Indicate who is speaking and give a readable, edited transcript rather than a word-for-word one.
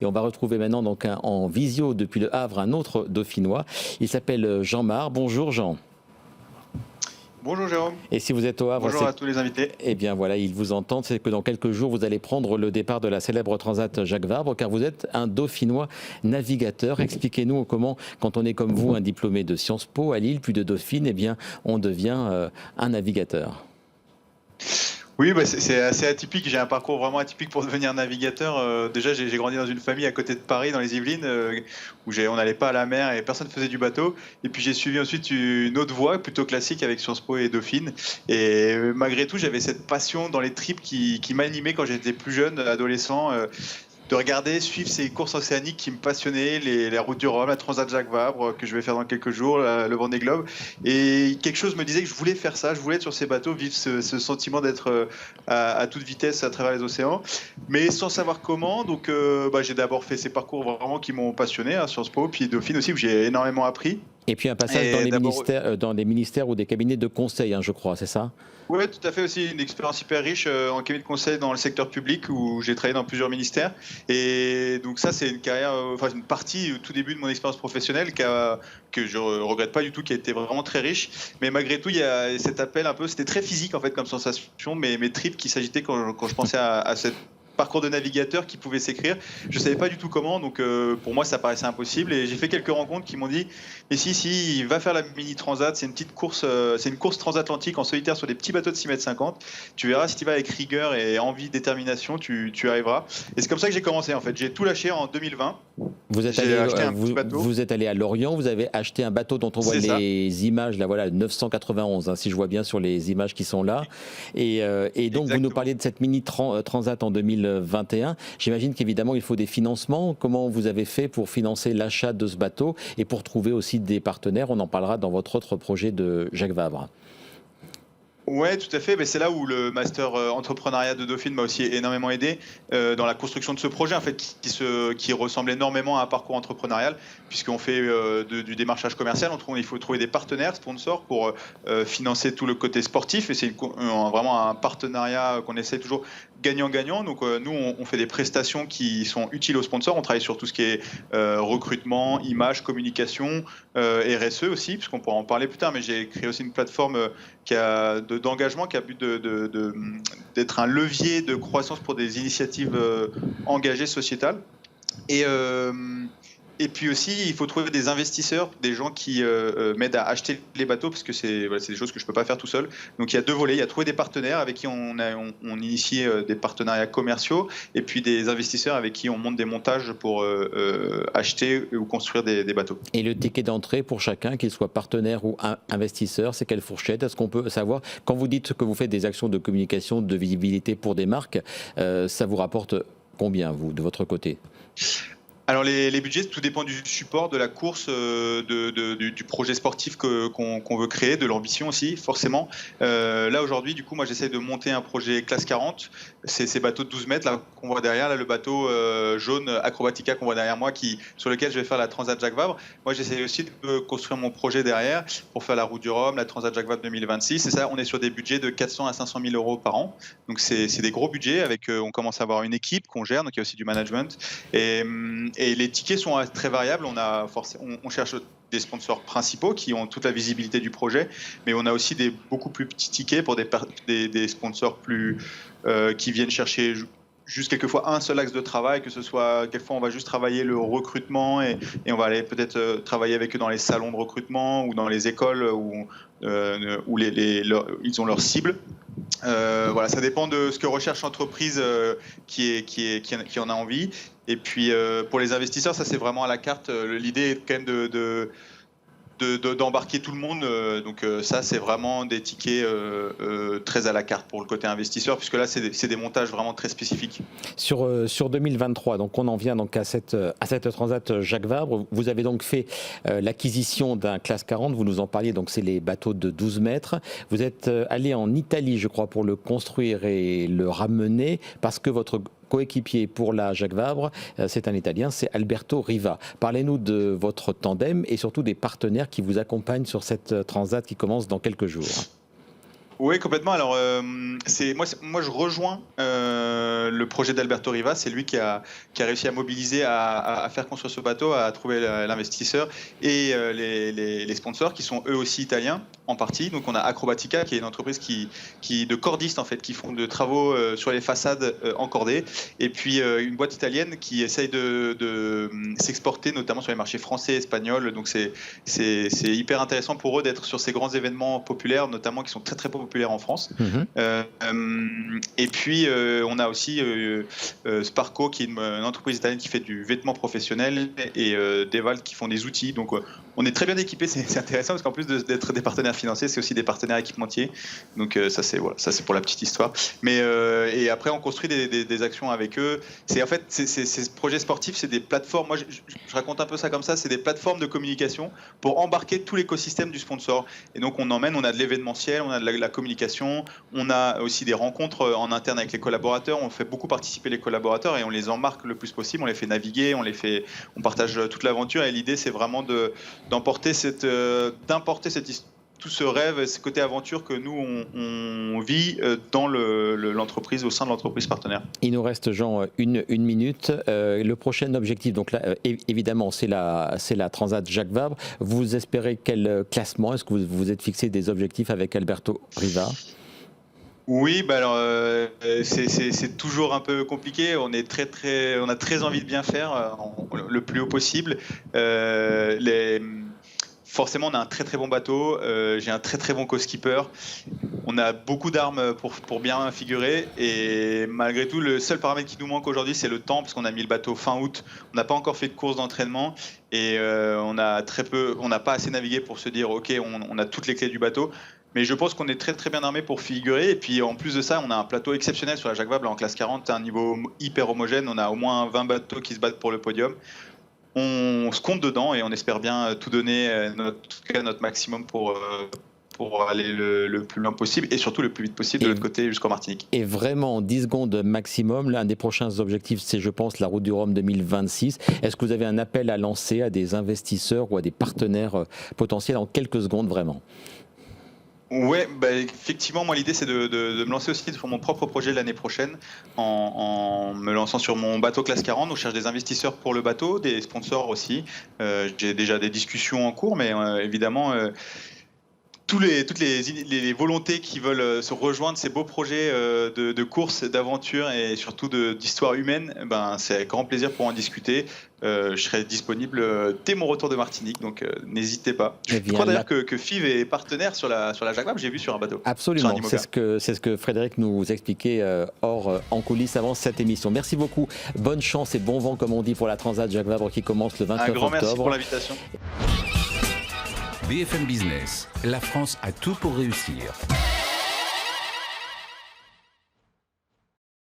Speaker 1: Et on va retrouver maintenant donc en visio depuis le Havre un autre dauphinois. Il s'appelle Jean-Marc. Bonjour Jean.
Speaker 2: Bonjour Jérôme.
Speaker 1: Et si vous êtes au Havre,
Speaker 2: Bonjour à tous les invités.
Speaker 1: eh bien voilà, ils vous entendent. C'est que dans quelques jours, vous allez prendre le départ de la célèbre Transat Jacques Vabre, car vous êtes un dauphinois navigateur. Expliquez-nous comment, quand on est comme vous, un diplômé de Sciences Po à Lille, puis de Dauphine, eh bien, on devient un navigateur.
Speaker 2: Oui, c'est assez atypique. J'ai un parcours vraiment atypique pour devenir navigateur. Déjà, j'ai grandi dans une famille à côté de Paris, dans les Yvelines, où on n'allait pas à la mer et personne ne faisait du bateau. Et puis j'ai suivi ensuite une autre voie plutôt classique avec Sciences Po et Dauphine. Et malgré tout, j'avais cette passion dans les trips qui m'animait quand j'étais plus jeune, adolescent. De regarder, suivre ces courses océaniques qui me passionnaient, les routes du Rhum, la Transat Jacques Vabre que je vais faire dans quelques jours, le Vendée Globe. Et quelque chose me disait que je voulais faire ça, je voulais être sur ces bateaux, vivre ce sentiment d'être à toute vitesse à travers les océans, mais sans savoir comment. Donc j'ai d'abord fait ces parcours vraiment qui m'ont passionné, hein, Sciences Po, puis Dauphine aussi, où j'ai énormément appris.
Speaker 1: Et puis un passage dans les ministères ou des cabinets de conseil, hein, je crois, c'est ça ?
Speaker 2: Oui, tout à fait, aussi une expérience hyper riche en cabinet de conseil dans le secteur public où j'ai travaillé dans plusieurs ministères. Et donc ça, c'est une carrière, enfin une partie au tout début de mon expérience professionnelle que je regrette pas du tout, qui a été vraiment très riche. Mais malgré tout, il y a cet appel un peu, c'était très physique en fait comme sensation, mes tripes qui s'agitaient quand je pensais à cette parcours de navigateur qui pouvait s'écrire. Je savais pas du tout comment, donc pour moi ça paraissait impossible. Et j'ai fait quelques rencontres qui m'ont dit mais si, va faire la mini transat, c'est une petite course, c'est une course transatlantique en solitaire sur des petits bateaux de 6,50 m. Tu verras, si tu vas avec rigueur et envie, détermination, tu arriveras. Et c'est comme ça que j'ai commencé en fait. J'ai tout lâché en 2020.
Speaker 1: Vous êtes allé à Lorient, vous avez acheté un bateau dont on voit les images, là voilà, 991, hein, si je vois bien sur les images qui sont là. Et donc exactement. Vous nous parliez de cette mini transat en 2021. J'imagine qu'évidemment il faut des financements. Comment vous avez fait pour financer l'achat de ce bateau et pour trouver aussi des partenaires? On en parlera dans votre autre projet de Jacques Vabre.
Speaker 2: Ouais, tout à fait. Mais c'est là où le master entrepreneuriat de Dauphine m'a aussi énormément aidé dans la construction de ce projet, en fait, qui ressemble énormément à un parcours entrepreneurial, puisqu'on fait du démarchage commercial. Il faut trouver des partenaires, sponsors, pour financer tout le côté sportif. Et c'est vraiment un partenariat qu'on essaie toujours gagnant-gagnant. Donc nous, on fait des prestations qui sont utiles aux sponsors. On travaille sur tout ce qui est recrutement, image, communication, RSE aussi, puisqu'on pourra en parler plus tard. Mais j'ai créé aussi une plateforme d'engagement qui a but d'être un levier de croissance pour des initiatives engagées sociétales. Et puis aussi, il faut trouver des investisseurs, des gens qui m'aident à acheter les bateaux, parce que c'est des choses que je ne peux pas faire tout seul. Donc il y a deux volets. Il y a trouver des partenaires avec qui on initie des partenariats commerciaux, et puis des investisseurs avec qui on monte des montages pour acheter ou construire des bateaux. Et
Speaker 1: le ticket d'entrée pour chacun, qu'il soit partenaire ou investisseur, c'est quelle fourchette? Est-ce qu'on peut savoir, quand vous dites que vous faites des actions de communication, de visibilité pour des marques, ça vous rapporte combien, vous, de votre côté?
Speaker 2: Alors les budgets, tout dépend du support, de la course, du projet sportif qu'on veut créer, de l'ambition aussi, forcément. Là aujourd'hui, du coup, moi j'essaie de monter un projet classe 40. C'est ces bateaux de 12 mètres là qu'on voit derrière, là, le bateau jaune Acrobatica qu'on voit derrière moi, sur lequel je vais faire la Transat Jacques Vabre. Moi j'essaie aussi de construire mon projet derrière pour faire la route du Rhum, la Transat Jacques Vabre 2026. Et ça, on est sur des budgets de 400 à 500 000 euros par an. Donc c'est des gros budgets. On commence à avoir une équipe qu'on gère, donc il y a aussi du management. Et les tickets sont très variables. On cherche des sponsors principaux qui ont toute la visibilité du projet, mais on a aussi des beaucoup plus petits tickets pour des sponsors qui viennent chercher juste quelquefois un seul axe de travail, que ce soit quelquefois on va juste travailler le recrutement et on va aller peut-être travailler avec eux dans les salons de recrutement ou dans les écoles où ils ont leur cible. Voilà, ça dépend de ce que recherche l'entreprise qui en a envie. Et puis pour les investisseurs, ça c'est vraiment à la carte. L'idée est quand même d'embarquer tout le monde. Donc ça c'est vraiment des tickets très à la carte pour le côté investisseur, puisque là c'est des montages vraiment très spécifiques.
Speaker 1: Sur 2023, donc on en vient donc à cette Transat Jacques Vabre. Vous avez donc fait l'acquisition d'un classe 40, vous nous en parliez, donc c'est les bateaux de 12 mètres. Vous êtes allé en Italie, je crois, pour le construire et le ramener, parce que votre coéquipier pour la Jacques Vabre, c'est un Italien, c'est Alberto Riva. Parlez-nous de votre tandem et surtout des partenaires qui vous accompagnent sur cette transat qui commence dans quelques jours.
Speaker 2: Oui, complètement. Alors, moi, je rejoins le projet d'Alberto Riva. C'est lui qui a réussi à mobiliser, à faire construire ce bateau, à trouver l'investisseur et les sponsors qui sont eux aussi italiens en partie. Donc, on a Acrobatica qui est une entreprise de cordistes en fait, qui font de travaux sur les façades encordées. Et puis une boîte italienne qui essaye de s'exporter notamment sur les marchés français, espagnols. Donc, c'est hyper intéressant pour eux d'être sur ces grands événements populaires, notamment qui sont très très populaires en France. Et puis on a aussi Sparco qui est une entreprise italienne qui fait du vêtement professionnel et Deval qui font des outils. Donc on est très bien équipés, c'est intéressant parce qu'en plus d'être des partenaires financiers, c'est aussi des partenaires équipementiers. Donc ça c'est pour la petite histoire. Mais et après on construit des actions avec eux. En fait ces projets sportifs, c'est des plateformes. Moi je raconte un peu ça comme ça, c'est des plateformes de communication pour embarquer tout l'écosystème du sponsor. Et donc on a de l'événementiel, on a de la communication, on a aussi des rencontres en interne avec les collaborateurs, on fait beaucoup participer les collaborateurs et on les embarque le plus possible, on les fait naviguer, on partage toute l'aventure et l'idée c'est vraiment d'importer tout ce rêve, ce côté aventure que nous on vit dans l'entreprise, au sein de l'entreprise partenaire.
Speaker 1: Il nous reste Jean une minute. Le prochain objectif, donc là évidemment c'est la Transat Jacques Vabre. Vous espérez quel classement? Est-ce que vous êtes fixé des objectifs avec Alberto Riva?
Speaker 2: Oui, alors c'est toujours un peu compliqué. On a très envie de bien faire le plus haut possible. Forcément, on a un très très bon bateau, j'ai un très très bon co-skipper, on a beaucoup d'armes pour bien figurer et malgré tout, le seul paramètre qui nous manque aujourd'hui, c'est le temps parce qu'on a mis le bateau fin août, on n'a pas encore fait de course d'entraînement et on n'a pas assez navigué pour se dire ok, on a toutes les clés du bateau. Mais je pense qu'on est très très bien armé pour figurer. Et puis en plus de ça, on a un plateau exceptionnel sur la Jacques Vabre en classe 40, un niveau hyper homogène. On a au moins 20 bateaux qui se battent pour le podium. On se compte dedans et on espère bien tout donner, notre maximum pour aller le plus loin possible et surtout le plus vite possible de l'autre côté jusqu'en Martinique.
Speaker 1: Et vraiment 10 secondes maximum, l'un des prochains objectifs c'est je pense la Route du Rhum 2026. Est-ce que vous avez un appel à lancer à des investisseurs ou à des partenaires potentiels en quelques secondes vraiment?
Speaker 2: Ouais, effectivement, moi l'idée c'est de me lancer aussi sur mon propre projet l'année prochaine en me lançant sur mon bateau classe 40. On cherche des investisseurs pour le bateau, des sponsors aussi. J'ai déjà des discussions en cours, mais évidemment toutes les volontés qui veulent se rejoindre ces beaux projets de course, d'aventure et surtout d'histoire humaine, c'est avec grand plaisir pour en discuter. Je serai disponible dès mon retour de Martinique, donc n'hésitez pas. Je crois d'ailleurs que FIV est partenaire sur la Jacques Vabre, j'ai vu sur un bateau.
Speaker 1: Absolument, c'est ce que Frédéric nous expliquait en coulisses avant cette émission. Merci beaucoup, bonne chance et bon vent comme on dit pour la Transat Jacques Vabre qui commence le 29 octobre.
Speaker 2: Un grand merci pour l'invitation.
Speaker 3: BFM Business, la France a tout pour réussir.